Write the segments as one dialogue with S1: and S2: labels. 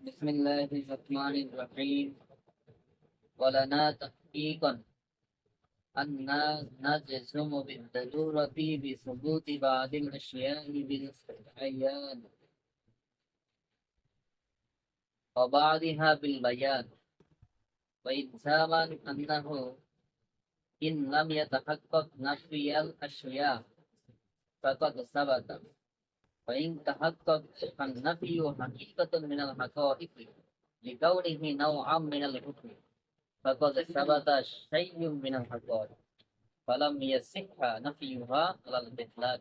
S1: بسم الله الرحمن الرحيم. ولنا تحقيقا أن نجزم بالضرورة بثبوت بعض الأشياء بالعيان وبعضها بالبيان، وإلزاما أنه إن لم يتحقق نفي الأشياء فقد ثبت، وإن تحقق فالنفي حقيقة من الحقائق لكونه نوعا من الحكم فقد ثبت شيء من الحقائق، فلم يصح نفيها على الإطلاق،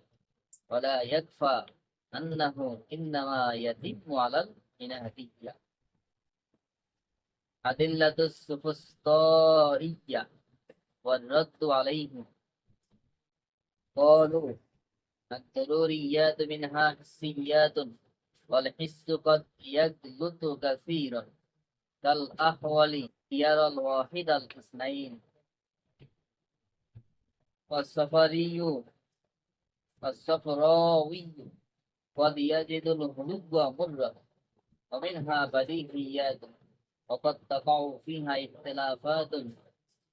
S1: ولا يكفى أنه إنما يتم على الإناثية. أدلة السفسطائية والرد عليهم. قالوا الضروريات منها حسيات، والحس قد يغلط كثيرا كالأحول يرى الواحد الاثنين، والسفري والصفراوي قد يجد الهلو مرة، ومنها بديهيات وقد تقع فيها اختلافات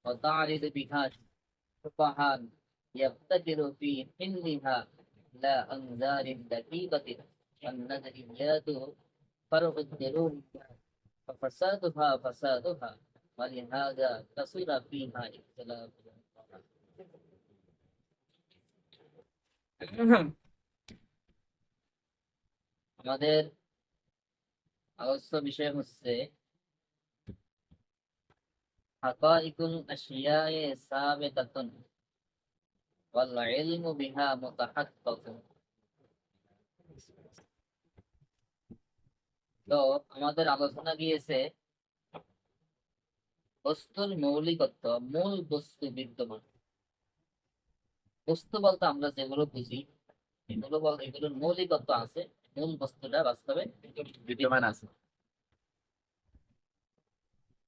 S1: وتعرض بها شبهات يبتكر في حلها لا أنظار دقيقة، والنظريات فرع الضروريات ففسادها فسادها، ولهذا كثر فيها اختلاف. আমাদের আলোচ্য বিষয় হচ্ছে হাকাইকুল আশিয়ায়ে সাবিতাতুন ওয়াল ইলমু বিহা মুতাহাক্কাকুন। তো আমাদের আলোচনা গিয়েছে বস্তুর মৌলিকত্ব, মূল বস্তু বিদ্যমান। বস্তু বলতে আমরা যেগুলো বুঝি এগুলোর মৌলিকত্ব আছে, মূল বস্তুটা বাস্তবে বিদ্যমান আছে।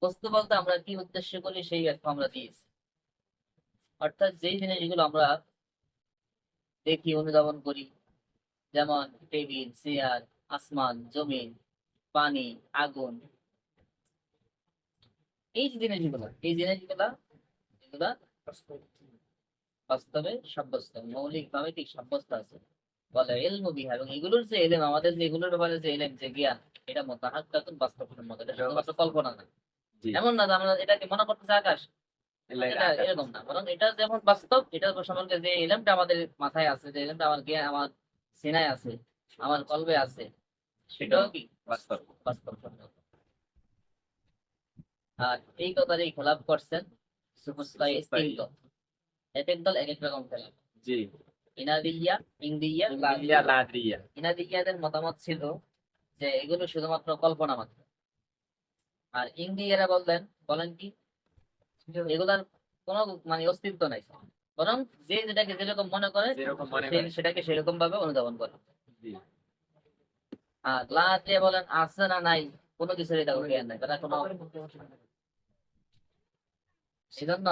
S1: বস্তু বলতে আমরা কি উদ্দেশ্য করি সেই ব্যাখ্যা আমরা দিয়েছি। অর্থাৎ যেই জিনিসগুলো আমরা দেখি, অনুধাবন করি, যেমন টেবিল, চেয়ার, আসমান, জমিন, পানি, আগুন, এই জিনিসগুলা এগুলা বাস্তবে সাব্যস্ত, মৌলিক ভাবে ঠিক সাব্যস্ত আছে। বলে ইলমু বিহা, এবং এগুলোর যে এলেম, আমাদের যে এগুলোর ব্যাপারে যে এলেম, যে জ্ঞান, এটা মুতাহাক্কাকুন বাস্তবসম্মত, এটা শুধুমাত্র কল্পনা না। এমন না যে আমরা এটাকে মনে করতেছি আকাশ, এটা এরকম না, বরং এটা যেমন বাস্তব, এটা সম্পর্কে যে এলেমটা আমাদের মাথায় আছে, যে এলেমটা আমার জ্ঞান, আমার সিনায় আছে, আমার কলবে আছে, সেটাও কি বাস্তব, বাস্তবসম্মত। আর এই কথারই খেলাপ করছেন সুফসতাই তিন দল। এক এক দল এক এক রকম খেলাপ। জি, ইনাদিয়া, ইংদিয়া, লাদিয়া। ইনাদিয়াদের মতামত ছিল যে এগুলো শুধুমাত্র কল্পনা মাত্র। আর ইংদিয়ারা বলেন কি এগুলার কোনো মানে অস্তিত্ব নাই, বরং যে যেটাকে যেরকম মনে করে সেটাকে সেরকম ভাবে অনুধাবন করে। আর লাদিয়া বলেন আছে না নাই কোনো কিছুর এটা জ্ঞান নাই, তারা কোনো। সেজন্য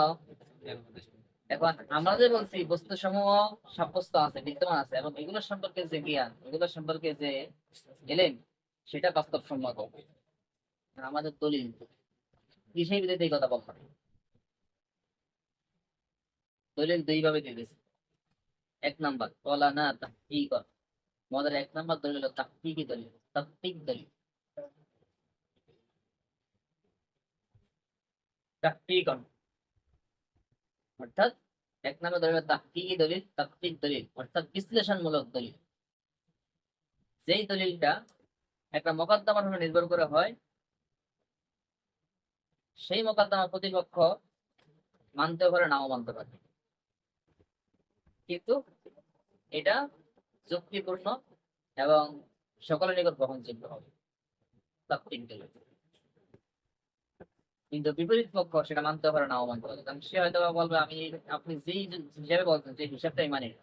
S1: এখন আমরা যে বলছি বস্তু সমূহ সাব্যস্ত আছে, বিদ্যমান আছে, এবং এগুলোর সম্পর্কে যে জ্ঞান, এগুলোর সম্পর্কে যে এলেন, সেটা বাস্তবসম্মত। আমাদের দলিল কিসের বিরুদ্ধে এই কথা বলতে হবে? দলিল দুই ভাবে দিয়েছে। এক নাম্বার বলা না তাহকিক, আমাদের এক নাম্বার দলিল হলো তাহকিকি দলিল, তাহকিক দলিল, তাহকিক। অর্থাৎ এক নাম্বার দলিল তাহকিকি দলিল, তাহকিক দলিল অর্থাৎ বিশ্লেষণমূলক দলিল। যেই দলিলটা একটা মোকদ্দমার উপর নির্ভর করে হয়, সেই মোকদ্দমা প্রতিপক্ষ মানতে পারে, নাও মানতে পারে, কিন্তু এটা যুক্তিপূর্ণ এবং সকলের নিকট গ্রহণযোগ্য হবে, তাত্ত্বিক দলিল। কিন্তু বিপরীত পক্ষ সেটা মানতে পারে, নাও মানতে পারে, কারণ সে হয়তো বলবে আমি, আপনি যেই হিসাবে বলছেন, যে হিসাবটাই মানি না,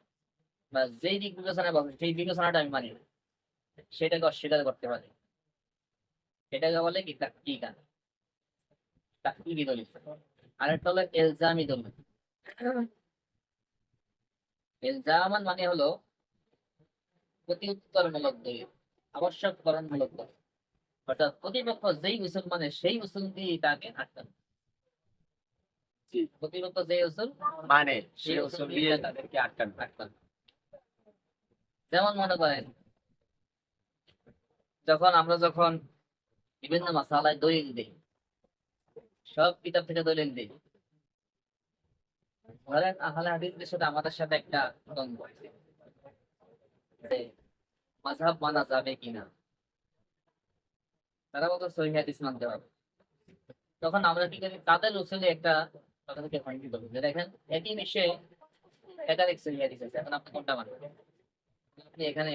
S1: বা যেই দিক বিবেচনায় বলছেন সেই বিবেচনাটা আমি মানি না, সেটাকে অস্বীকার করতে পারে। এটাকে বলে কি তাহকিকান, তাহকিকি দলিল। আরেকটা হলো ইলজামি দলিল। ইলজামান মানে হলো প্রতি উত্তরমূলক দলিল, আবশ্যককরণমূলক দলিল। অর্থাৎ প্রতিপক্ষ যেই উসুল মানে সেই উসুল দিয়ে তাকে আটকানো। প্রতিপক্ষ যেই উসুল
S2: মানে
S1: সেই
S2: সেই
S1: উসুল
S2: উসুল
S1: দিয়ে
S2: দিয়ে তাদেরকে আটকানো।
S1: যেমন মনে করেন যখন বিভিন্ন মাসালায় দলিল দিই, সব কিতাব থেকে দলিল দিই, ধরেন আহলে হাদিসদের সাথে আমাদের সাথে একটা দ্বন্দ্ব, যে মাযহাব মানা যাবে কিনা, তারা বলতো সহিহ হাদিস মানতে হবে। তখন আমরা কি করি, তাদের উসুলে একটা কথাকে ফাইন্ড করবো যে দেখেন একই বিষয়ে একাধিক সহিহ হাদিস আছে, এখন আপনি কোনটা মানবেন? আপনি এখানে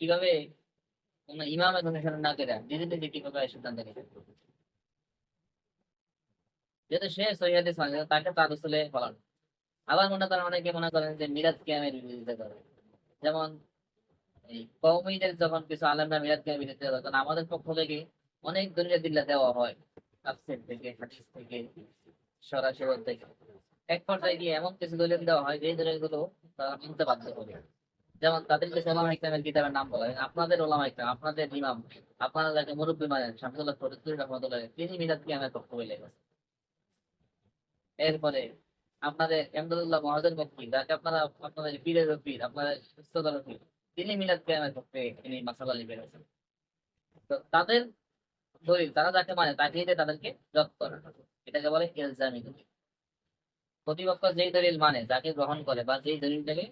S1: কিভাবে কোন ইমামের অনুসরণ না করে নিজে নিজে কিভাবে সিদ্ধান্ত নেবেন? যেহেতু সে সহিহ হাদিস মানে তাকে তার উসুলে ফলানো। আবার মনে করেন অনেকে মনে করেন যে মিলাদ কিয়ামের বিরোধিতা করে, যেমন এই কওমীদের যখন কিছু আলেমরা মিলাদ কিয়ামের বিরোধিতা করে, তখন আমাদের পক্ষ থেকে অনেক দলিল দিল্লা দেওয়া হয়, তাফসীর থেকে, হাদিস থেকে, সরাসরি থেকে। এক পর্যায়ে গিয়ে এমন কিছু দলিল দেওয়া হয় যে দলিলগুলো তারা মানতে বাধ্য হবে। যেমন তাদের কিছু ওলামা ইকরামের কিতাবের নাম বলা হয়, আপনাদের ওলামা ইকরাম, আপনাদের ইমাম, আপনারা যাকে মুরব্বী মানেন শামসুল্লাহ ফরিদপুর রহমাতুল্লাহ, তিনি মিলাদ কিয়ামের পক্ষ হয়ে গেছেন। এরপরে আপনাদের এমদাদুল্লাহ মহাজন মক্কি, যাকে আপনারা আপনাদের পীরের পীর, আপনাদের উস্তাদের পীর, তিনি মিলাদ কিয়ামের পক্ষে তিনি মাসালা লিখে গেছেন। তো তাদের দলিল, তারা যাকে মানে তাকেই দিয়ে তাদেরকে রদ করে, এটাকে বলে ইলজামি দলিল। প্রতিপক্ষ যেই দলিল মানে, যাকে গ্রহণ করে বা যেই দলিলটাকে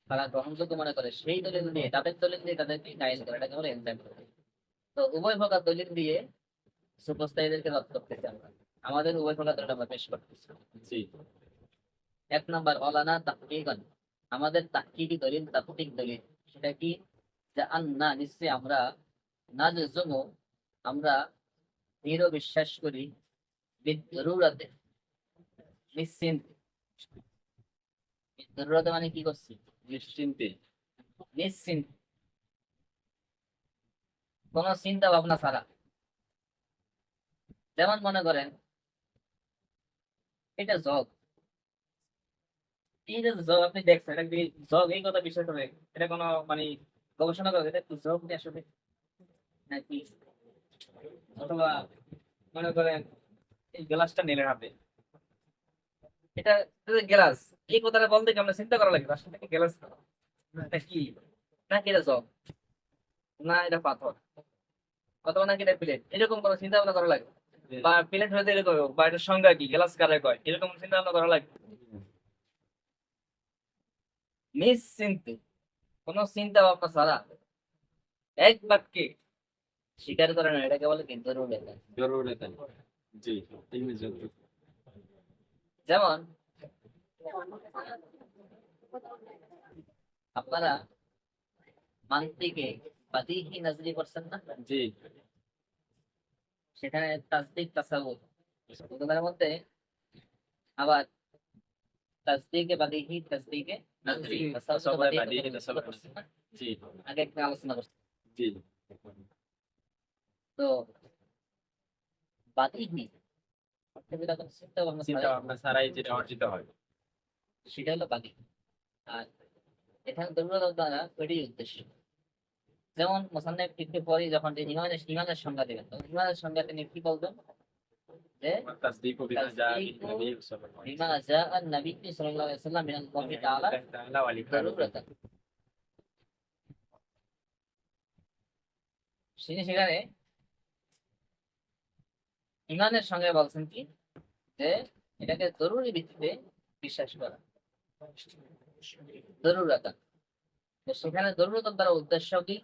S1: তারা গ্রহণযোগ্য মনে করে, সেই দলিল দিয়ে তাদের দলিল দিয়ে তাদেরকে গায়েল করে, এটাকে বলে ইলজামি দলিল। তো উভয় প্রকার দলিল দিয়ে সুপস্থায়ীদেরকে রদ করতেছি আমরা, আমাদের উভয় প্রকার দলিল আমরা পেশ করতেছি।
S2: জি।
S1: এক নাম্বার অলানা তাহকিকান, আমাদের তাহকিকি দলিল, তাহকিক দলিল, সেটা কি? যে আন্না নিশ্চয়ই আমরা, নাজজুমু আমরা দৃঢ় বিশ্বাস করি, বিদরুরাতে নিশ্চিন্তে। বিদরুরাতে মানে কি করছি?
S2: নিশ্চিন্তে।
S1: নিশ্চিন্তে, কোন চিন্তা ভাবনা ছাড়া। যেমন মনে করেন এটা জগ, এই যে জগ আপনি দেখছেন, এটা কি জগ? এই কথা বিশ্বাস করে এটা কোনো মানে গবেষণা করে এটা কি জগ নিয়ে আসলে নাকি? অথবা মনে করেন এই গ্লাসটা নিলেন হাতে, এটা গ্লাস, এই কথাটা বলতে কি আমরা চিন্তা করা লাগে আসলে এটা গ্লাস এটা কি, নাকি এটা জগ, না এটা পাথর, অথবা নাকি এটা প্লেট, এরকম কোনো চিন্তা ভাবনা করা লাগে? বা প্লেট হয়তো এরকম হোক, বা এটার সংজ্ঞা কি, গ্লাস কারে কয়, এরকম চিন্তা ভাবনা করা লাগে? নিশ্চিন্তে, কোনো চিন্তা ভাবনা ছাড়া এক বাক্যে স্বীকার করে না, এটাকে বলে কিন্তু জরুরি লেখা।
S2: জরুরি তাই। জি। জরুরি।
S1: যেমন আপনারা মান্তিকে বাদিহি নাজরি করছেন না?
S2: জি।
S1: সেখানে তাসদিক তাসাউর দুটোর মধ্যে আবার তাসদিকে বাদিহি, তাসদিকে নাজরি, তাসাউর তো
S2: সবাই
S1: বাদিহি
S2: বাদিহি
S1: তাসাউর
S2: তাসাউর
S1: করছেন না?
S2: জি।
S1: আগে একটা আলোচনা করছি।
S2: জি।
S1: তো বাদিহি অর্থে যেটা কোনো চিন্তা ভাবনা
S2: চিন্তা
S1: ছাড়াই,
S2: ভাবনা ছাড়াই যেটা অর্জিত হয়।
S1: সেটা হলো বাদিহি। আর এখানে দরুরত দ্বারা ওইটাই উদ্দেশ্য। যেমন মোসান্নেফ একটু পরে যখন তিনি ইমানের সংজ্ঞা দেবেন, তখন ইমানের সংজ্ঞা তিনি কি বলবেন? যে
S2: তাসদীকু বিমা জাআ বিহি
S1: তাসদীকু
S2: নবী সাল্লাল্লাহু আলাইহি
S1: বিমা জাআ নবী সাল্লাল্লাহু আলাইহি ওয়াসাল্লাম মিনাল কওলি তাআলা
S2: তাআলা ওয়া লিকারু।
S1: দারুরাতান। সেখানে ইমানের সঙ্গে বলছেন কি, যে এটাকে জরুরি ভিত্তিতে বিশ্বাস করা, জরুরাতান। তো সেখানে জরুরতার দ্বারা উদ্দেশ্য কি?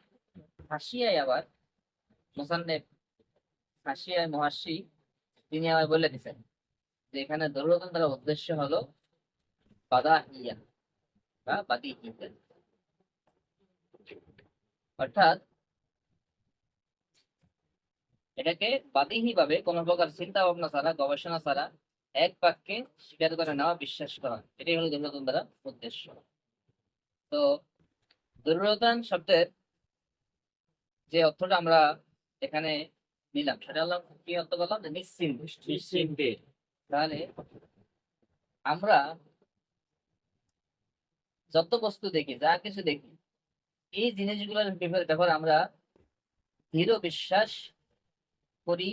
S1: হাসিয়ায় আবার মুসান্নেফ, হাসিয়ায় মুহাশশি তিনি আবার বলে দিচ্ছেন যে এখানে জরুরতার দ্বারা উদ্দেশ্য হলো বাদাহিয়া বা বাদিহিয়া, অর্থাৎ এটাকে বাদিহি ভাবে কোন প্রকার চিন্তা ভাবনা ছাড়া, গবেষণা ছাড়া এক বাক্যে স্বীকার করে নেওয়া, বিশ্বাস করা, এটাই হলো দুর্লতন দ্বারা উদ্দেশ্য। তো দুর্লতন শব্দের যে অর্থটা আমরা এখানে নিলাম, সেটা হলো কি অর্থ করলাম? যে নিশ্চিন্ত,
S2: নিশ্চিন্তে।
S1: তাহলে আমরা যত বস্তু দেখি, যা কিছু দেখি, এই জিনিসগুলোর ব্যাপারে আমরা দৃঢ় বিশ্বাস করি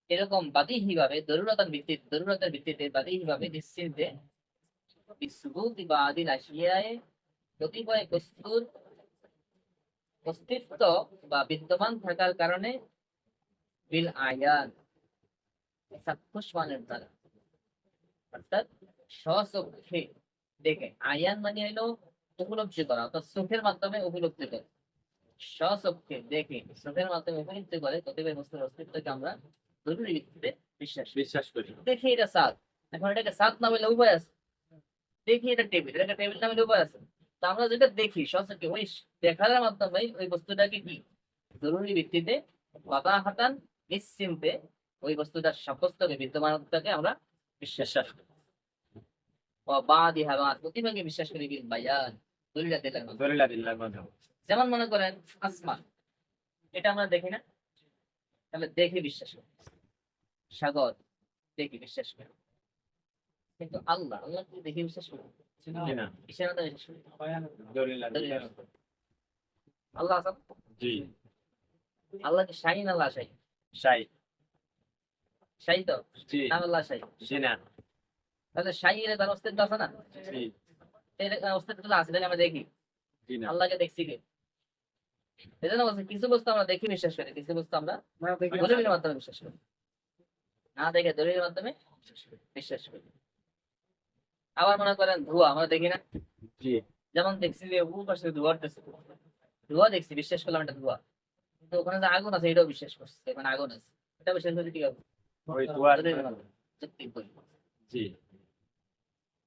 S1: এরকম বাদীহি ভাবে দরুরতের ভিত্তিতে বাদীহি ভাবে নিশ্চিন্তে বিসুবুতি বাদিল আশিয়ায়ে কতিপয় বস্তুর অস্তিত্ব বা বিদ্যমান থাকার কারণে বিল আয়ান চাক্ষুষ মানের দ্বারা, অর্থাৎ স্বচক্ষে দেখে। আয়ান মানে হলো উপলব্ধি করা, অর্থাৎ চোখের মাধ্যমে উপলব্ধি করে। স্বচক্ষে দেখে, চোখের মাধ্যমে উপলব্ধি করে কতিপয় বস্তুর অস্তিত্বকে আমরা জরুরি ভিত্তিতে
S2: বিশ্বাস করি।
S1: দেখি এটা চাঁদ, এখন এটাকে চাঁদ না বলে উপায় আছে? দেখি এটা টেবিল, এটাকে টেবিল না বলে উপায় আছে? তো আমরা যেটা দেখি স্বচক্ষে, ওই দেখার মাধ্যমে ওই বস্তুটাকে কি জরুরি ভিত্তিতে বাবা হাতান নিশ্চিন্তে ওই বস্তুটার সাব্যস্তকে বিদ্যমানতাকে আমরা বিশ্বাস করি। বা দিহা বা প্রতিভাগে বিশ্বাস করি বিল বায়ান, দলিলা দিলার মাধ্যমে।
S2: দলিলা দিল্লার মাধ্যমে।
S1: যেমন মনে করেন আসমান, এটা আমরা দেখি না, তাহলে দেখে বিশ্বাস করি। সাগর দেখে বিশ্বাস করি, কিন্তু আল্লাহ কি দেখে বিশ্বাস করি?
S2: জি না।
S1: কিসের মাধ্যমে বিশ্বাস করি?
S2: দলিলা
S1: দলিলের
S2: দিল্লার।
S1: মাধ্যমে। আল্লাহ আছেন?
S2: জি।
S1: আল্লাহ কি শাহী না আল্লাহ শাহী?
S2: শাই।
S1: শাহী তো
S2: জি।
S1: না, আল্লাহ শাহী।
S2: জি না।
S1: তাহলে শাহী এর তার অস্তিত্ব আছে না?
S2: জি।
S1: এর অস্তিত্ব তো আছে, তাহলে আমরা দেখি।
S2: জি না।
S1: আল্লাহকে দেখছি কি? এই জন্য বলছি কিছু বস্তু আমরা দেখি বিশ্বাস করি, কিছু বস্তু আমরা দলিলের মাধ্যমে বিশ্বাস করি। না দেখে দলিলের মাধ্যমে বিশ্বাস করি। আবার মনে করেন ধোঁয়া, আমরা দেখি না?
S2: জি।
S1: যেমন দেখছি যে উপর পাশে ধোঁয়া উঠতেছে, ধোঁয়া দেখছি, বিশ্বাস করলাম এটা ধোঁয়া। কিন্তু ওখানে যে আগুন আছে এটাও বিশ্বাস করছে, এখানে আগুন আছে, এটা বিশ্বাস করছি কি হবে?
S2: ওই দুয়ার।
S1: দলিলের মাধ্যমে। যুক্তি বই।
S2: জি।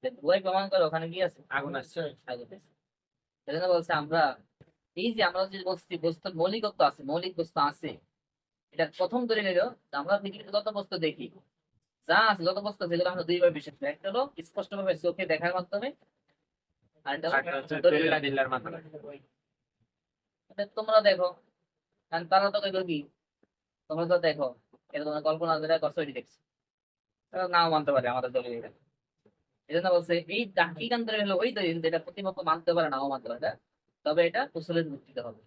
S1: যে ধোঁয়াই প্রমাণ করে ওখানে কি আছে?
S2: আগুন আছে।
S1: আগুন আছে। সেজন্য বলছে আমরা এই যে আমরা যে বস্তু বস্তুর মৌলিকত্ব আছে, মৌলিক বস্তু আছে, এটার প্রথম দলিল হলো আমরা পৃথিবীতে যত বস্তু দেখি, যা আছে যত বস্তু আছে, যেগুলো আমরা দুইভাবে বিশ্বাস করি। একটা হলো স্পষ্টভাবে চোখে দেখার মাধ্যমে, আর একটা
S2: আরেকটা হচ্ছে
S1: হলো দলিলের
S2: দলিলা দিল্লার মাধ্যমে।
S1: মাধ্যমে। তোমরা দেখো, কারণ তারা তো কইলো কি, তোমরা তো দেখো, এটা তোমরা কল্পনা যেটা করছো এটি দেখছো, তারা নাও মানতে পারে আমাদের দলিল এটা। এই জন্য বলছে এই তাহকিকান দলিল হলো ওই দলিল যেটা প্রতিপক্ষ মানতে পারে, নাও মানতে পারে, তবে এটা উসুলের ভিত্তিতে হবে।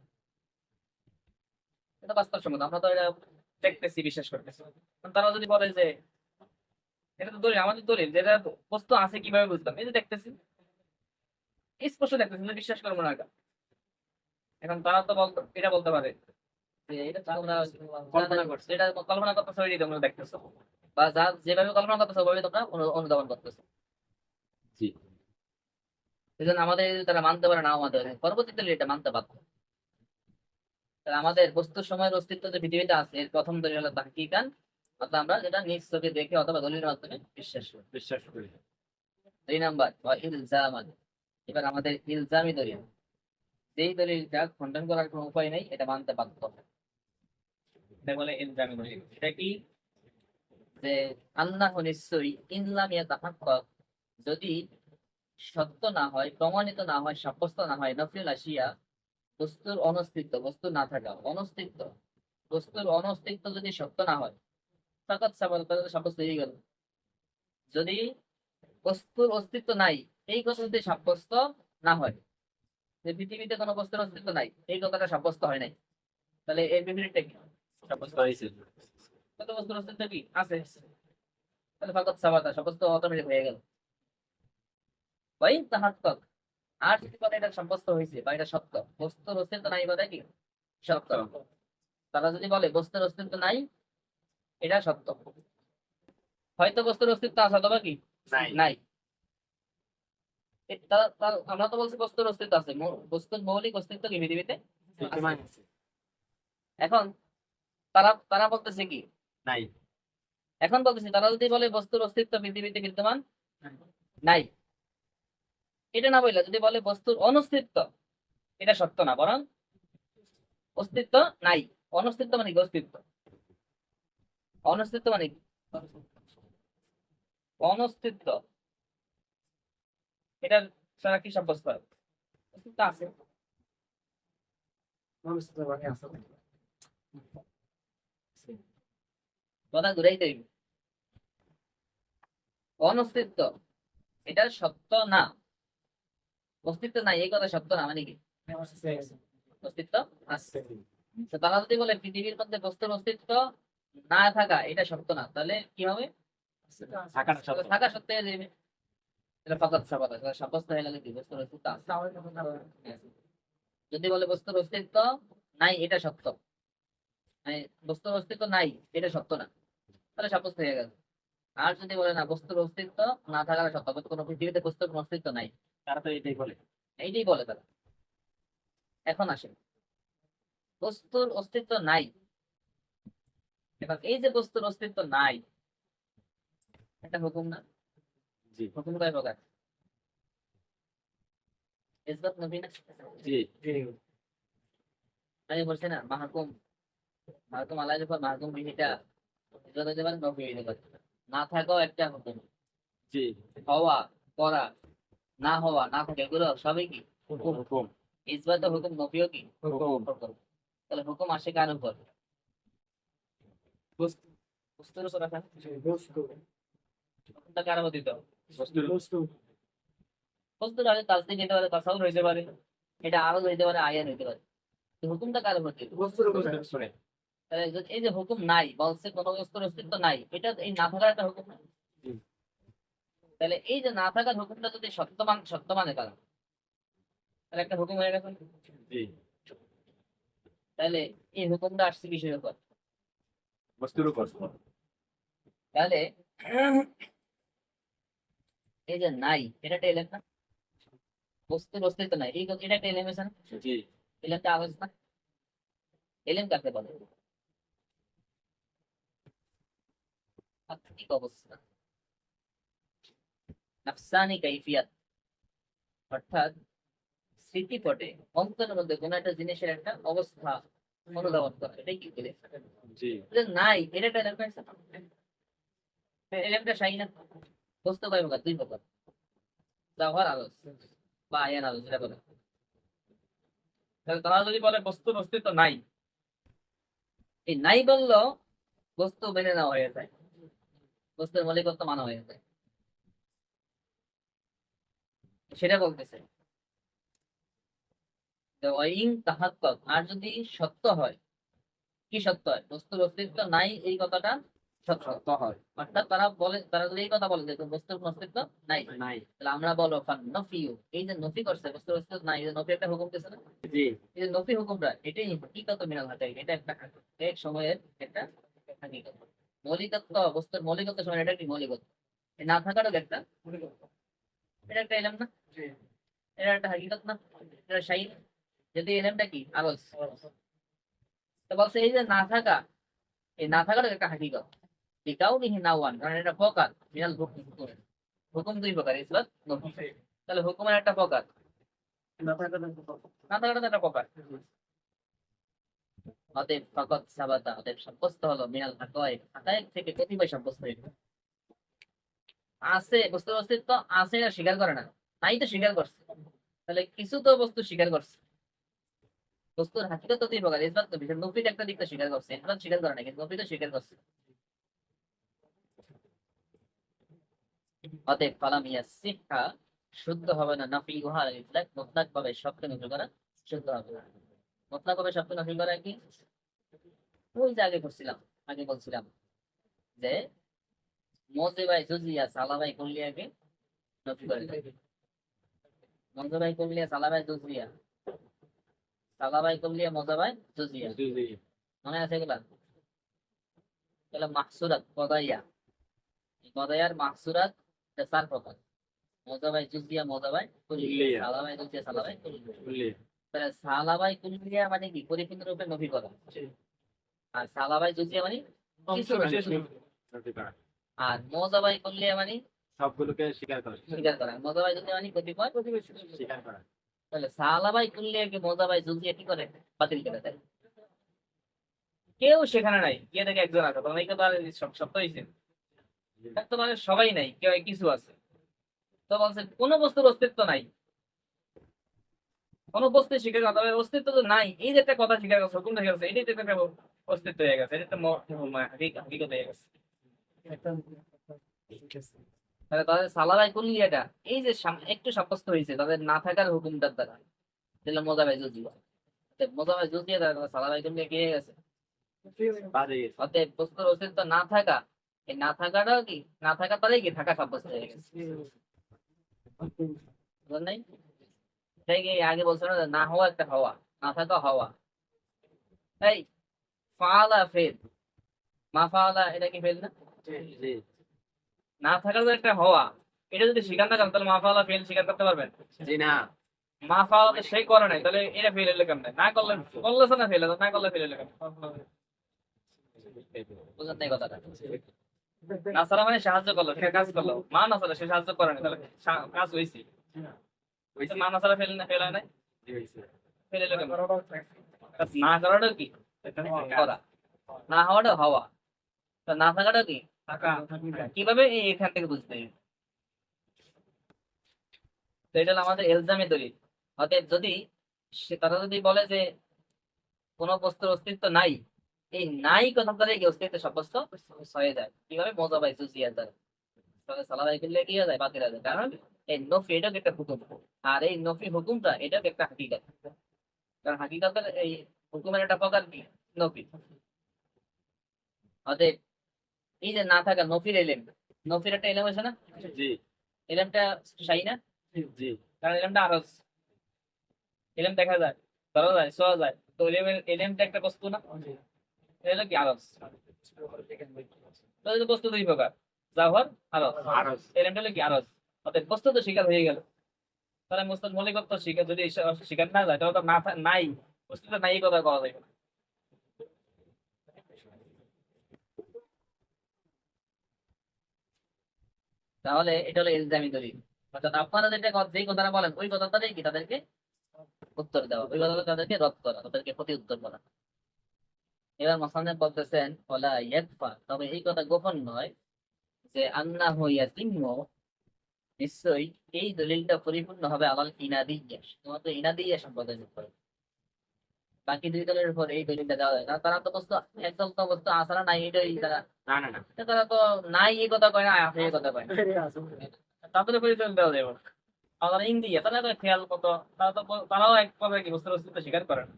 S1: এটা বাস্তবসম্মত, আমরা তো এটা দেখতেছি, বিশ্বাস করতেছি। কারণ তারা যদি বলে যে এটা তো দলিল, আমাদের দলিল যেটা বস্তু আছে কিভাবে বুঝলাম, এই যে দেখতেছি, স্পষ্ট দেখতেছি, কিন্তু বিশ্বাস করবো না এটা। এখন তারা তো এটা বলতে পারে যে এটা তোমরা
S2: কল্পনা করছো।
S1: যেটা কল্পনা করতেছো ওইটাই তোমরা দেখতেছো, বা যা যেভাবে কল্পনা করতেছো ওইভাবে তোমরা অনুধাবন করতেছো।
S2: জি।
S1: এই জন্য আমাদের তারা মানতে পারে, নাও মানতে পারে, পরবর্তীতে এটা মানতে বাধ্য। তাহলে আমাদের বস্তুর সময়ের অস্তিত্ব যে পৃথিবীতে আছে, এর প্রথম দলিল হলো তাহকিকান, অর্থাৎ আমরা যেটা নিজ চোখে দেখে অথবা দলিলের মাধ্যমে বিশ্বাস করি।
S2: বিশ্বাস করি।
S1: 2 নাম্বার ওয়া ইলজামান। এবার আমাদের ইলজামি দলিল, যেই দলিলটা খণ্ডন করার কোনো উপায় নেই, এটা মানতে বাধ্য। এটা বলে ইলজামি দলিল। এটা কি? যে আল্লাহ নিশ্চয়ই ইনলাম ইয়াতাহাক্কাক, যদি সত্য না হয়, প্রমাণিত না হয়, সাব্যস্ত না হয়, নফিল আসিয়া বস্তুর অনস্তিত্ব, বস্তু না থাকা, অনস্তিত্ব, বস্তুর অনস্তিত্ব যদি সত্য না হয়, ফাকাত সাবাল, তাহলে সাব্যস্ত হয়ে গেল। যদি বস্তুর অস্তিত্ব নাই এই কথা যদি সাব্যস্ত না হয়, যে পৃথিবীতে কোনো বস্তুর অস্তিত্ব নাই এই কথাটা সাব্যস্ত হয় নাই, তাহলে এর বিপরীতটা কি?
S2: সাব্যস্ত হয়েছে।
S1: কত বস্তুর অস্তিত্ব কি আছে? তাহলে ফাকাত সাবাতা, সাব্যস্ত অটোমেটিক হয়ে গেল। ওই তাহাক্কাক, আর যদি বলে এটা সাব্যস্ত হয়েছে বা এটা সত্য, বস্তুর অস্তিত্ব নাই বলে কি সত্য। তারা যদি বলে বস্তুর অস্তিত্ব নাই, এটা সত্য। হয়তো বস্তুর অস্তিত্ব আছে অথবা কি
S2: নাই।
S1: নাই। আমরা তো বলছি বস্তুর অস্তিত্ব আছে, বস্তুর মৌলিক অস্তিত্ব কি পৃথিবীতে
S2: বিদ্যমান
S1: আছে।
S2: আছে।
S1: এখন তারা তারা বলতেছে কি,
S2: নাই।
S1: এখন বলতেছে তারা যদি বলে বস্তুর অস্তিত্ব পৃথিবীতে বিদ্যমান নাই, এটা না বললে যদি বলে বস্তুর অনস্তিত্ব, এটা সত্য না, বরং অস্তিত্ব নাই। অনস্তিত্ব মানে কি? অস্তিত্ব। অনস্তিত্ব মানে কি? অনস্তিত্ব, এটা ছাড়া কি সাব্যস্ত হয়? অস্তিত্ব আছে, কথা ঘুরাই দেব। অনস্তিত্ব এটা সত্য না, অস্তিত্ব নাই এই কথা সত্য না, মানে কি অস্তিত্ব আছে। তো তারা যদি বলে পৃথিবীর মধ্যে বস্তুর অস্তিত্ব না থাকা এটা সত্য না, তাহলে কি হবে?
S2: থাকাটা সত্য।
S1: থাকা সত্য হয়ে যাবে, এটা ফাকাত সাবাত, এটা সাব্যস্ত হয়ে গেলে কি বস্তুর অস্তিত্ব আছে। হ্যাঁ। যদি বলে বস্তুর অস্তিত্ব নাই এটা সত্য, মানে বস্তুর অস্তিত্ব নাই এটা সত্য না, তাহলে সাব্যস্ত হয়ে গেল। আর যদি বলে না বস্তুর অস্তিত্ব না থাকার সত্য, অর্থাৎ কোনো পৃথিবীতে বস্তুর কোনো অস্তিত্ব নাই,
S2: তারা তো এটাই বলে।
S1: এইটাই বলে তারা। এখন আসে, বস্তুর অস্তিত্ব নাই, এখন এই যে বস্তুর অস্তিত্ব নাই, এটা হুকুম না?
S2: জি
S1: হুকুম কয় প্রকার? ইসবাত নফি না?
S2: জি
S1: আমি বলছি না মাহকুম, মাহকুম আলাইহির উপর মাহকুম বিহিটা ইসবাত হইতে পারে, নফি হইতে পারে। না থাকাও একটা হুকুম,
S2: জি
S1: হওয়া, করা, না হওয়া, না থাকে, এগুলো সবই কি হুকুম।
S2: হুকুম
S1: ইসবাত হুকুম, নফিও কি
S2: হুকুম।
S1: হুকুম। তাহলে হুকুম আসে কার উপর? বস্তুর উপর আসে না? হুকুমটা কার উপর দিতে হবে? বস্তুর আগে তাসদিক হইতে পারে, তাসাউর হইতে পারে, এটা আরজ হইতে পারে, আয়ান হইতে পারে। তো হুকুমটা কার উপর দিতে হবে?
S2: বস্তুর উপরে।
S1: তাহলে এই যে হুকুম নাই বলছে, কোন বস্তুর অস্তিত্ব নাই, এটা এই না থাকার একটা হুকুম না?
S2: জি।
S1: তাহলে এই যে না থাকার হুকুমটা যদি সত্য মানে কারণ, তাহলে একটা হুকুম হয়ে গেছে না?
S2: জি
S1: তাহলে এই হুকুমটা আসছে কিসের উপর?
S2: বস্তুর উপর।
S1: তাহলে এই যে নাই, এটা একটা এলেম না? বস্তুর অস্তিত্ব নাই, এটা একটা এলেম আছে না?
S2: জি
S1: এলেমটা আওয়াজ না? এলেম কাকে বলে? তাত্ত্বিক অবস্থা, নাফসানি কাইফিয়াত, অর্থাৎ স্মৃতিপটে অন্তরের মধ্যে কোন একটা জিনিসের একটা অবস্থা অনুধাবন করা, এটাই কি বলে?
S2: জি
S1: যে নাই, এটা একটা এলেম পাইছে না? এলেমটা শাহী না? বস্তু কয় প্রকার? দুই প্রকার, জাওহার আলোচ বা আয়ান আলোচ, যেটা বলে। তাহলে তারা যদি বলে বস্তুর অস্তিত্ব নাই, এই নাই বললেও বস্তু মেনে নেওয়া হয়ে যায়, বস্তুর মৌলিকত্ব মানা হয়ে যায়, সেটা বলতেছে। তো ওয়াইন তাহাক্কুক, আর যদি সত্য হয়, কি সত্য হয়? বস্তুর অস্তিত্ব নাই এই কথাটা সত্য।
S2: সত্য হয়।
S1: অর্থাৎ তারা বলে, তারা যদি এই কথা বলে যে বস্তুর কোনো অস্তিত্ব নাই,
S2: নাই।
S1: তাহলে আমরা বলবো নফিউ, এই যে নফি করছে বস্তুর অস্তিত্ব নাই, এই যে নফি একটা হুকুম দিছে না?
S2: জি
S1: এই যে নফি হুকুমটা, এটাই হাকিকত মিনাল হাকাইক, এটা একটা এক সময়ের একটা হাকিকত, মৌলিকত্ব, বস্তুর মৌলিকত্ব সময় এটা কি মৌলিকত্ব, এই না থাকাটাও একটা মৌলিকত্ব। এটা একটা এলাম না? এটা একটা হাকিকত না? এটা শাহী না? যদি এলামটা কি আলোচ, তো বলছে এই যে না থাকা, এই না থাকাটা একটা হাকিকত, লিকাউনিহি নাওয়ান, কারণ এটা প্রকার মিনাল হুকুম, হুকুম দুই প্রকার, ইসবাত নফি। তাহলে হুকুমের একটা প্রকার, না থাকাটা তো একটা প্রকার। অতএব ফাকাত সাবাতা, অতএব সাব্যস্ত হলো মিনাল হাকায়েক, হাকায়েক থেকে কতিপয় সাব্যস্ত হইল। আছে বস্তুর অস্তিত্ব আছে, এটা স্বীকার করে না, নাই তো স্বীকার করছে, তাহলে কিছু তো বস্তু স্বীকার করছে। বস্তুর হাকিকত তো দুই প্রকার, ইসবাত নফি। নফির একটা দিক তো স্বীকার করছে, ইসবাত স্বীকার করে না, কিন্তু নফি তো স্বীকার করছে। অতএব ফালাম ইয়াসিহা, শুদ্ধ হবে না, নাফি উহা ইতলাক, মুতলাক ভাবে সবকে নফি করা শুদ্ধ হবে না। মুতলাক ভাবে সবকে নফি করা কি? ওই যে আগে করছিলাম, আগে বলছিলাম যে মোজেবাই জুজিয়া সালাবাই কুল্লিয়াকে নফি করে দেয়। মোজেবাই কুল্লিয়া সালাবাই জুজিয়া, সালাবাই কুল্লিয়া মোজাবাই জুজিয়া,
S2: জি জি
S1: মনে আছে এগুলা? এগুলা মাহসুরাত কদাইয়া, কদাইয়ার মাহসুরাত চার প্রকার, মোজাবাই জুজিয়া, মোজাবাই কুল্লিয়া,
S2: কুল্লিয়া।
S1: সালাবাই জুজিয়া, সালাবাই কুল্লিয়া।
S2: বললি।
S1: তাহলে সালাবাই কুল্লিয়া মানে কি? পরিপূর্ণ রূপে নফি করা, আর সালাবাই জুজিয়া মানে কিছু
S2: বিশেষ
S1: নফি।
S2: নথি করা।
S1: আর মোজাবাই কুল্লিয়া মানে
S2: সবগুলোকে স্বীকার করে।
S1: স্বীকার করা, মোজাবাই জুজিয়া মানে কতিপয়
S2: স্বীকার করা।
S1: তাহলে সালাবাই কুল্লিয়াকে মোজাবাই জুজিয়া কি করে? বাতিল করে দেয়। কেউ সেখানে নাই, গিয়ে দেখে একজন আছে, তখন এই কথা সত্য হয়েছে, তো মানে সবাই নাই, কেউ কিছু আছে। তো বলছে কোন বস্তুর অস্তিত্ব নাই, কোন বস্তু স্বীকার করতে হবে, অস্তিত্ব তো নাই, এই যে একটা কথা স্বীকার করছে, হুকুম স্বীকার করছে, এটাই তো একটা অস্তিত্ব হয়ে গেছে, এটা একটা হাকিকত হয়ে গেছে। তাহলে তাদের সালাবাই কুল্লিয়াটা এই যে একটু সাব্যস্ত হয়েছে তাদের না থাকার হুকুমটার দ্বারা, তাহলে মোজাবাই জুজিয়া, মোজাবাই জুজিয়া দ্বারা সালাবাই কুল্লিয়া কি হয়ে গেছে?
S2: বাদে গেছে।
S1: অতএব বস্তুর অস্তিত্ব না থাকা, এই না থাকাটাও কি, না থাকা তাহলেই কি থাকা সাব্যস্ত হয়ে গেছে। বুঝলেন নাই? তাই কি আগে বলছিল না যে না হওয়া একটা হওয়া, না থাকা হওয়া। এই ফাআলা ফেল, মা ফাআলা এটা কি ফেল না?
S2: জি
S1: না থাকার যে একটা হওয়া, এটা যদি স্বীকার না করেন তাহলে মা ফাআলা ফেল স্বীকার করতে পারবেন?
S2: জি না।
S1: মা ফাআলা তো সেই করে নাই, তাহলে এটা ফেল হলো কেমনে? না করলে করলে তো না ফেল হলো, না করলে ফেল হলো কেমনে? বুঝলেন না এই কথাটা? নাসারা মানে সাহায্য করলো, সে কাজ করলো। মা নাসারা সে সাহায্য করে না, তাহলে কাজ হয়েছে।
S2: হইছে।
S1: মা নাসারা ফেল না, ফেল হয় নাই,
S2: জি হইছে।
S1: ফেল হলো কেমনে? কাজ না করাটা কি করা, না হওয়াটা হওয়া, তা না থাকাটা কি থাকা। কিভাবে এখান থেকে বুঝতে হবে? তো এটা হলো আমাদের এলজামি দলিল। অতএব যদি তারা যদি বলে যে কোনো বস্তুর অস্তিত্ব নাই, এই নাই কথা দ্বারা কি অস্তিত্ব সাব্যস্ত হয়ে যায়। কিভাবে মজা পাই সুসিয়ার দ্বারা, তাহলে সালাবাই করলে কি হয়ে যায়, বাতিল হয়ে যায়। কারণ এই নফি এটা একটা হুকুম, আর এই নফি হুকুমটা এটা একটা হাকিকাত। কারণ হাকিকাতের এই হুকুমের একটা প্রকার কি, নফি। অতএব এই যে না থাকা নফির এলেম, নফির একটা এলেম আছে না,
S2: জি
S1: এলেমটা শাই না?
S2: জি
S1: কারণ এলেমটা আরজ, এলেম দেখা যায়, ধরা যায়, ছোঁয়া যায়। তো এলেমের এলেমটা একটা বস্তু না, এটা হলো কি আরজ। তো এই যে বস্তু দুই প্রকার, জাওহার, আরজ।
S2: আরজ।
S1: এলেমটা হলো কি আরজ। অতএব বস্তু তো স্বীকার হয়ে গেল, তাহলে বস্তুর মৌলিকত্ব স্বীকার যদি স্বীকার না যায় তাহলে তো না নাই, বস্তু তো নাই কথা কওয়া যাবে না। তাহলে এটা হলো ইলজামি দলিল। অর্থাৎ আপনারা যেটা যেই কথাটা বলেন ওই কথাটাই কি তাদেরকে উত্তর দেওয়া, ওই কথাটা তাদেরকে রদ করা, তাদেরকে প্রতি উত্তর করা। এবার মোসান্নেফ বলতেছেন ওয়ালা ইয়াকফা, তবে এই কথা গোপন নয় যে আন্নাহু ইয়াতিম্মু, নিশ্চয়ই এই দলিলটা পরিপূর্ণ হবে আলাল ইনাদিয়্যা, শুধুমাত্র ইনাদিয়্যা সম্প্রদায়ের উপর। বাকি দুই দলের উপর এই দলিলটা দেওয়া যায় না, তারা তো বস্তু একদল তো বস্তু আসারা নাই, এটাই তারা,
S2: না না না।
S1: তারা তো নাই এই কথা কয় না, আছে এই কথা কয় না, তাদের উপরে দলিল দেওয়া যাবে না। আমাদের ইন্ডিয়া তারা তো খেয়াল কত, তারা তো তারাও এক কথায় কি বস্তুর অস্তিত্ব স্বীকার করে না।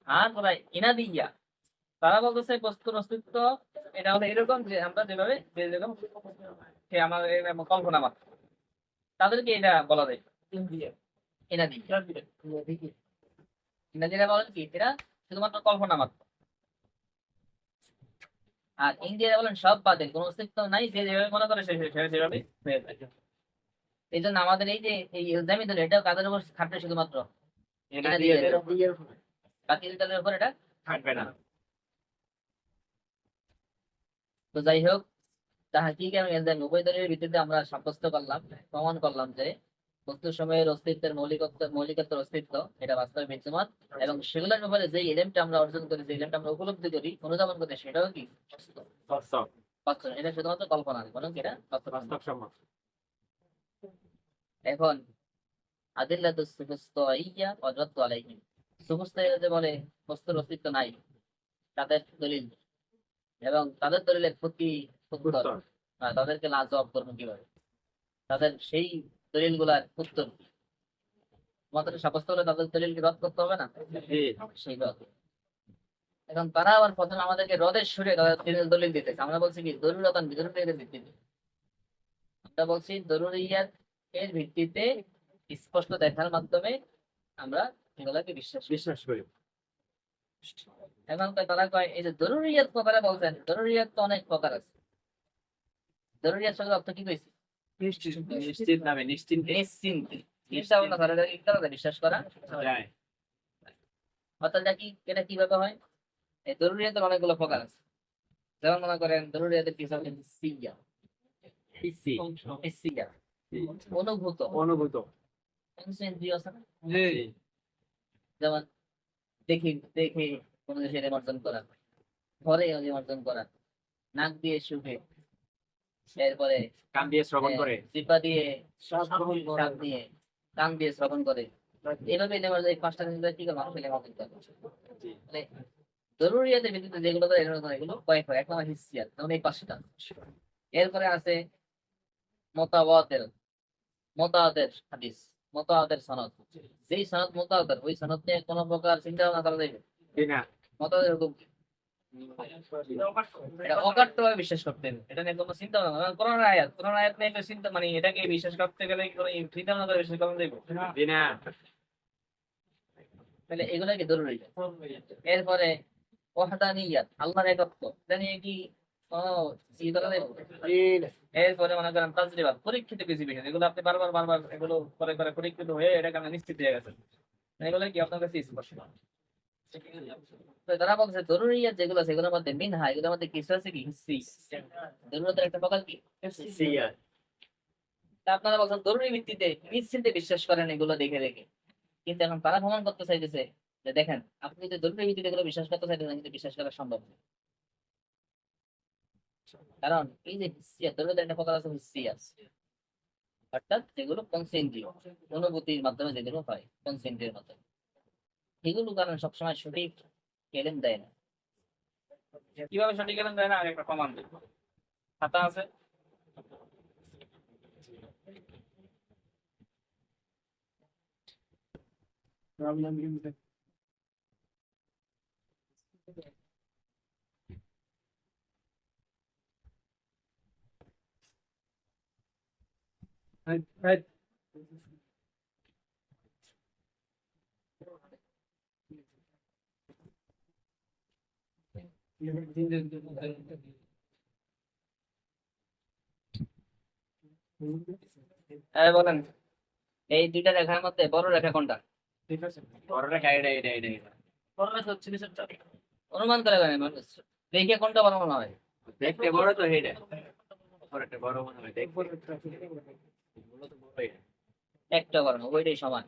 S1: আর কোথায় ইনাদিয়া, তারা বলতেছে বস্তুর অস্তিত্ব এটা হলো এরকম যে আমরা যেভাবে যে যেরকম সে আমাদের কল্পনা মাত্র, তাদেরকে এটা বলা যায় ইনাদিয়া। ইনাদিয়া বলেন কি এটা শুধুমাত্র কল্পনা মাত্র। আর ইন্ডিয়া বলেন সব বাদে কোনো অস্তিত্ব নাই, যে যেভাবে মনে করে সেভাবে হয়ে যায়। এই জন্য আমাদের এই যে এই ইলজামি দল, এটাও কাদের উপর খাটবে, শুধুমাত্র ইনাদিয়াদের উপর। বাকি দুই দলের উপর এটা
S2: থাকবে না।
S1: তো যাই হোক, তাহকিক এবং ইলজাম উভয় দলের ভিত্তিতে আমরা সাব্যস্ত করলাম, প্রমাণ করলাম যে বস্তু সময়ের অস্তিত্বের মৌলিকত্বের অস্তিত্ব এটা বাস্তবে বিদ্যমান, এবং সেগুলোর ব্যাপারে যে এলেমটা আমরা অর্জন করি, যে এলেমটা আমরা উপলব্ধি করি, অনুধাবন করি, সেটাও কি বাস্তব।
S2: বাস্তব।
S1: বাস্তব, এটা শুধুমাত্র কল্পনা নয়, বরং এটা বাস্তব।
S2: বাস্তবসম্মত।
S1: এখন আদিল্লাতুস সুবুস্তাইয়্যা ওয়া রাদ্দু আলাইহিম, সুবুস্তাইয়্যা যে বলে বস্তুর অস্তিত্ব নাই, তাদের দলিল এবং তাদের দলিলের প্রতি উত্তর,
S2: উত্তর।
S1: তাদেরকে লাজবাব করবো কিভাবে, তাদের সেই দলিল গুলার উত্তর কি? আমাদের সাব্যস্ত হলে তাদের দলিলকে রদ করতে হবে না,
S2: জি
S1: সেই রদ। এখন তারা আবার প্রথমে আমাদেরকে রদের সুরে তাদের দলিল দিতেছে, আমরা বলছি কি দরুরতান বিদরুরিয়াতের ভিত্তিতে, আমরা বলছি দরুরিয়াত এর ভিত্তিতে স্পষ্ট দেখার মাধ্যমে আমরা এগুলাকে
S2: বিশ্বাস করি।
S1: এখন তারা কয় এই যে দরুরিয়াত কথাটা বলছেন, দরুরিয়াত তো অনেক প্রকার আছে। দরুরিয়াত শব্দের অর্থ কি কইছি?
S2: নিশ্চিত নামে নিশ্চিন্তে
S1: নিশ্চিন্তে, চিন্তা ভাবনা করা যায়, বিশ্বাস করা
S2: যায়।
S1: অর্থাৎ এটা কিভাবে হয়? এই দরুরিয়াতের অনেকগুলো প্রকার আছে। যেমন মনে করেন দরুরিয়াতের কিছু আছে হিসিয়া, হিসিয়া অনুভূত,
S2: অনুভূত।
S1: ইন্দ্রিয় আছে না?
S2: জি
S1: যেমন দেখি দেখে কোনো জিনিসের অর্জন করা, ঘরে অর্জন করা, নাক দিয়ে শুকে, এরপরে
S2: কান দিয়ে শ্রবণ করে।
S1: জিহ্বা দিয়ে শ্বাস দিয়ে, কান দিয়ে শ্রবণ করে, এইভাবে এই পাঁচটা জিনিস কি করে মানুষ লেখা করতে পারে।
S2: জি
S1: মানে জরুরিয়াতের ভিত্তিতে যেগুলো তো এগুলো কয়েক হয়, এক নম্বর হিসিয়াত, যেমন এই পাঁচটা। এরপরে আছে মোতাওয়াতের, মোতাওয়াতের হাদিস, মোতাওয়াতের সনদ, যেই সনদ মোতাওয়াতের ওই সনদ নিয়ে কোনো প্রকার চিন্তা ভাবনা করা যাবে
S2: জি না।
S1: মোতাওয়াতের হুকুম কি? এটা অকাট্যভাবে বিশ্বাস করতে হবে, এটা নিয়ে কোনো চিন্তা ভাবনা না। কোরআন আয়াত নিয়ে একটা চিন্তা মানে এটাকে বিশ্বাস করতে গেলে কি কোনো চিন্তা ভাবনা করে বিশ্বাস করা যাবে?
S2: জি না।
S1: তাহলে এগুলা কি জরুরি। এরপরে ওয়াহদানিয়াত, আল্লাহর একত্ব, এটা নিয়ে কি কোনো ই করা যাবে? এরপরে মনে করেন তাজরিবা, পরীক্ষিত কিছু বিষয় এগুলো আপনি বারবার বারবার এগুলো করে করে পরীক্ষিত হয়ে এটাকে আপনি নিশ্চিত হয়ে গেছেন, এগুলো কি আপনার কাছে স্পষ্ট? তো তারা বলছে জরুরিয়াত যেগুলো আছে এগুলোর মধ্যে মিনহা, এগুলোর মধ্যে কিছু আছে কি হিস্সি, জরুরতের একটা প্রকার কি হিস্সি। তা আপনারা বলছেন জরুরি ভিত্তিতে নিশ্চিন্তে বিশ্বাস করেন এগুলো দেখে দেখে, কিন্তু এখন তারা প্রমাণ করতে চাইতেছে যে দেখেন আপনি যদি জরুরি ভিত্তিতে এগুলো বিশ্বাস করতে চাইতেছেন কিন্তু বিশ্বাস করা সম্ভব না। কারণ এই যে হিস্সিয়াত, জরুরতের একটা প্রকার আছে হিস্সিয়াত, অর্থাৎ যেগুলো পঞ্চেন্দ্রিয় অনুভূতির মাধ্যমে যেগুলো হয় পঞ্চেন্দ্রিয়ের মাধ্যমে, এগুলো কারণ সবসময় সঠিক এলেন দেয় না। কিভাবে সঠিক এলেন দেয় না আর একটা প্রমাণ দেব, খাতা আছে। হ্যাঁ বলেন, এই দুইটা রেখার মধ্যে বড় রেখা কোনটা?
S2: বড় রেখা এটা এটা এটা এটা।
S1: বড় রেখা হচ্ছে নিচেরটা। অনুমান করে কেন মানুষ? দেখে কোনটা বড় মনে হয়?
S2: দেখতে বড় তো এটা, বড়টা বড় মনে হয় দেখতে। এগুলো তো বড় এটা।
S1: একটা বড় না, ওইটাই সমান,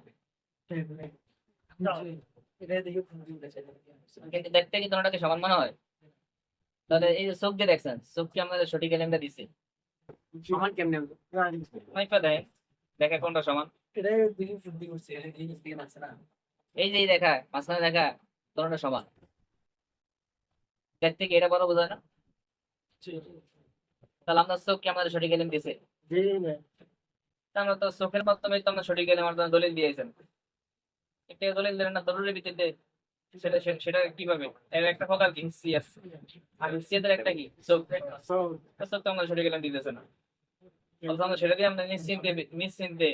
S1: কিন্তু দেখতে কি তোমাটাকে সমান মনে হয়? তাহলে এই যে চোখ যে দেখছেন, চোখ কি আমাদের সঠিক এলেনটা দিছে?
S2: সমান কেমনে হলো?
S1: মাইপা দেয়, দেখে কোনটা সমান। এই যে এই রেখা মাঝখানে রেখা দুটোটা সমান, দেখতে কি এটা বড় বোঝায় না? তাহলে আমরা চোখ কি আমাদের সঠিক এলেন দিছে? তা আমরা তো চোখের মাধ্যমে তো আমরা সঠিক এলেন মাধ্যমে দলিল দিয়েছেন, একটা দলিল দিলেন না জরুরি ভিত্তিতে, সেটা কিভাবে? এর একটা প্রকার কি হিসিয়াত, আর হিসিয়াতের একটা কি চোখ, তো চোখ তো আমরা সঠিক এলেন দিতেছে না, বলছে আমরা সেটা দিয়ে আমরা নিশ্চিন্তে নিশ্চিন্তে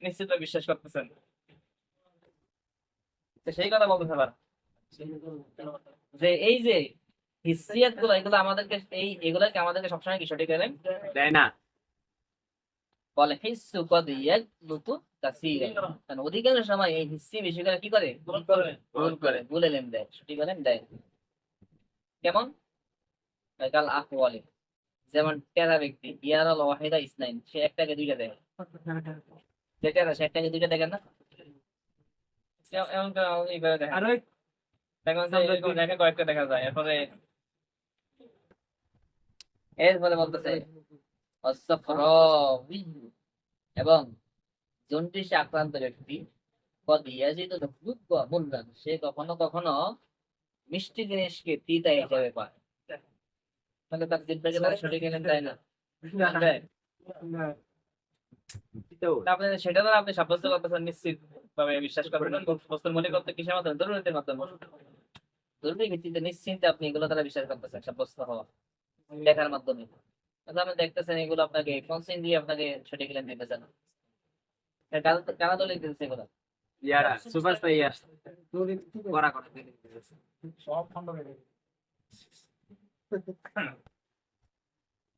S1: নিশ্চিত বিশ্বাস করতেছেন। তো সেই কথা বলতে পার যে এই যে হিসিয়াত গুলো এগুলো আমাদেরকে এগুলাকে আমাদেরকে সবসময় কি সঠিক এলেন
S2: দেয় না।
S1: বলে হিসু কদ ইয়াকলুতু কাসীরা, কারণ অধিকাংশ সময় এই হিসি বিষয়গুলো কি করে ভুল এলেন দেয়, সঠিক এলেন দেয়। কেমন? কাল আকওয়ালি, যেমন টেরা ব্যক্তি ইয়ারাল ওয়াহিদা ইসনাইন, সে একটাকে দুইটা দেখে, যে টেরা সে একটাকে দুইটা দেখেন না, এমন এইভাবে দেখেন, দেখেন যে এরকম দেখে কয়েকটা দেখা যায়। এরপরে বলতেছে অসফরাউই, এবং জন্ডিসে আক্রান্ত ব্যক্তি সে কখনো কখনো মিষ্টি জিনিসকে তিতা হিসেবে পায়, তাহলে তার জিব্বাকে তারা সঠিক এলেন দেয় না, দেয়। আপনি সেটা দ্বারা আপনি সাব্যস্ত করতেছেন নিশ্চিত ভাবে বিশ্বাস করবেন বস্তুর মনে করতে কিসের মাধ্যমে? জরুরতের মাধ্যমে, জরুরি ভিত্তিতে নিশ্চিন্তে আপনি এগুলো দ্বারা বিশ্বাস করতেছেন সাব্যস্ত হওয়া দেখার মাধ্যমে। আপনি দেখতেছেন এগুলো আপনাকে কনসেন্ট দিয়ে আপনাকে সঠিক এলেন দিতেছে না, কারা দলিল দিতেছে এগুলো?
S2: ইয়ারা সুপারস্টার ইয়ার করা করা
S3: সব খন্ড বেড়ে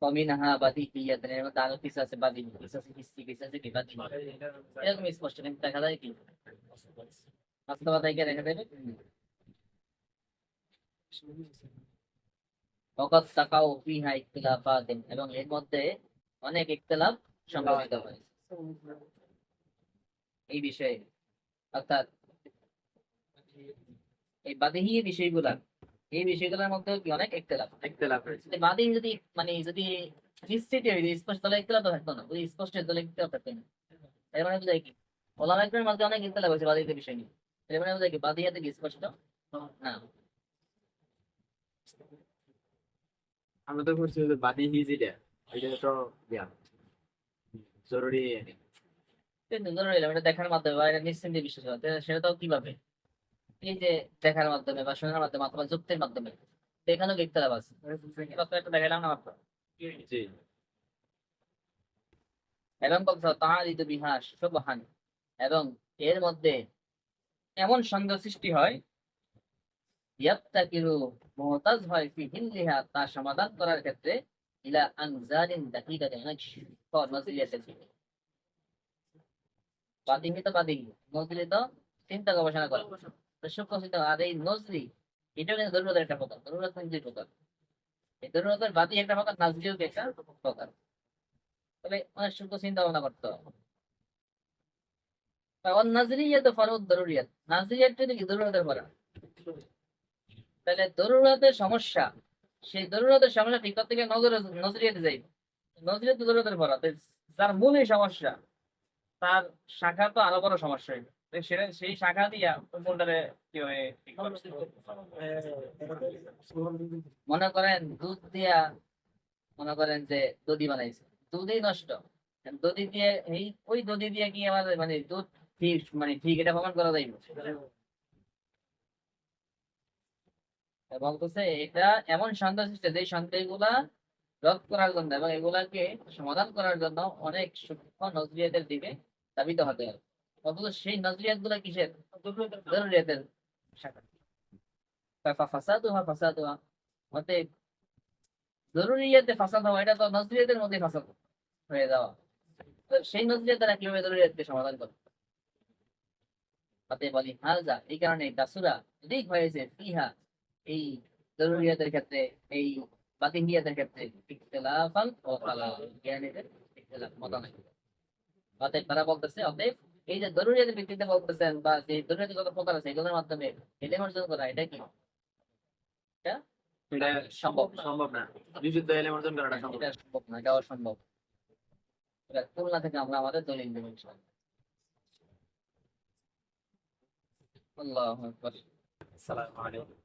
S1: কমিনহা বাদিহিয়াতুন, এর মধ্যে আরো কিছু আছে বাদিহি, কিছু আছে হিসি, কিছু আছে বিবাদিহি, এরকম স্পষ্ট কিন্তু দেখা যায় কি বাস্তবতায় গিয়ে দেখা যাবে। ওয়াকাদ তাকাউ ফিহা ইখতিলাফাতিন, এবং এর মধ্যে অনেক ইখতিলাফ সংঘটিত হয়েছে এই বিষয়ে, অর্থাৎ এই বাদিহি বিষয়গুলা, এই বিষয়গুলোর মধ্যে কি অনেক ইখতিলাফ।
S2: ইখতিলাফ হয়েছে।
S1: বাদিহি যদি মানে যদি নিশ্চিত হয়ে স্পষ্ট তাহলে ইখতিলাফ থাকতো না, ওই স্পষ্ট তাহলে ইখতিলাফ থাকতো না। এর মানে বুঝায় কি ওলামা ইকরামের মধ্যে অনেক ইখতিলাফ হয়েছে বাদিহিদের বিষয় নিয়ে, এর মানে বুঝায় কি বাদিহিয়াতে কি স্পষ্ট না।
S2: আমরা তো করছি যে বাদি হিজিটা এটা তো ইয়া জরুরি।
S1: কিন্তু ধরে নিলাম এটা দেখার মাধ্যমে বা এটা নিশ্চিন্তে বিশ্বাস করা, সেটা তো কিভাবে? এই যে দেখার মাধ্যমে বা শোনার মাধ্যমে অথবা যুক্তির মাধ্যমে, এখানেও ইখতিলাফ আছে। একটা দেখাইলাম না মাত্র।
S2: জি
S1: এবং বলছো তাআরিদু বিহা সুবহান, এবং এর মধ্যে এমন সন্দেহ সৃষ্টি হয়, ইয়াবতাকিরু মুহতাজ হয় ফি হিল্লিহা, তা সমাধান করার ক্ষেত্রে ইলা আনজারিন দাকিকাতিন, অনেক সূক্ষ্ম নজরিয়াতে থেকে। বাতিহি তো বাতিহি, নজরি তো চিন্তা গবেষণা করে, তো সূক্ষ্ম চিন্তা। আর এই নজরি এটা কিন্তু দরুদের একটা প্রকার, দরুদ কিন্তু দুই প্রকার। এই দরুদের বাতি একটা প্রকার, নাজরিও কি একটা প্রকার। তবে অনেক সূক্ষ্ম চিন্তা ভাবনা করতে হবে। কারণ নাজরিয়া তো ফরজ দরুরিয়াত, নাজরিয়াত কি দরুদের পড়া। তাহলে দরুরাতের সমস্যা, সেই দরুরাতের সমস্যা ঠিক করতে গিয়ে নজরিয়াতে যাই, নজরিয়াতে দরুরাতের পড়া। তো যার মূলই সমস্যা, তার শাখা তো আরো বড় সমস্যা হইবে। তো সেটা সেই শাখা দিয়া মূলটারে কিভাবে ঠিক করবে? মনে করেন দুধ দিয়া, মনে করেন যে দধি বানাইছে, দুধই নষ্ট। দধি দিয়ে ওই দধি দিয়ে কি আমাদের মানে দুধ ঠিক, মানে ঠিক এটা প্রমাণ করা যাইবে? বলতেছে এটা এমন সন্দেহ সৃষ্টি, যে সন্দেহগুলা রদ করার জন্য এবং এগুলাকে সমাধান করার জন্য অনেক সূক্ষ্ম নজরিয়াতের দিকে ধাবিত হতে হবে। অথচ সেই নজরিয়াত গুলা কিসের? জরুরিয়াতের শাখা। ফাসাদুহা ফাসাদুহা, অতএব জরুরিয়াতে ফাসাদ হওয়া, এটা তো নজরিয়াতের মধ্যে ফাসাদ হয়ে যাওয়া। তো সেই নজরিয়াত দ্বারা কিভাবে জরুরিয়াতকে সমাধান করবে? অতএব বলি হাজা, এই কারণে কাসুরা অধিক হয়েছে ফিহা, এই জরুরিয়াতের ক্ষেত্রে, এই বাতিনিয়াতের ক্ষেত্রে ইখতিলাফান ও খালাফ, জ্ঞানীদের ইখতিলাফ মতানৈক্য। অতএব তারা বলতেছে, অতএব এই যে জরুরিয়াতের ভিত্তিতে বলতেছেন, বা যে জরুরিয়াতের যত প্রকার আছে এগুলোর মাধ্যমে ইলম অর্জন করা, এটা কি? এটা
S2: এটা
S1: সম্ভব না।
S2: সম্ভব না, বিশুদ্ধ এলেম অর্জন করাটা সম্ভব
S1: এটা
S2: না।
S1: সম্ভব না, এটা অসম্ভব। এটা তুলনা থেকে আমরা আমাদের দলিল দেব ইনশাআল্লাহ। আল্লাহু আকবার।
S2: আসসালামু আলাইকুম।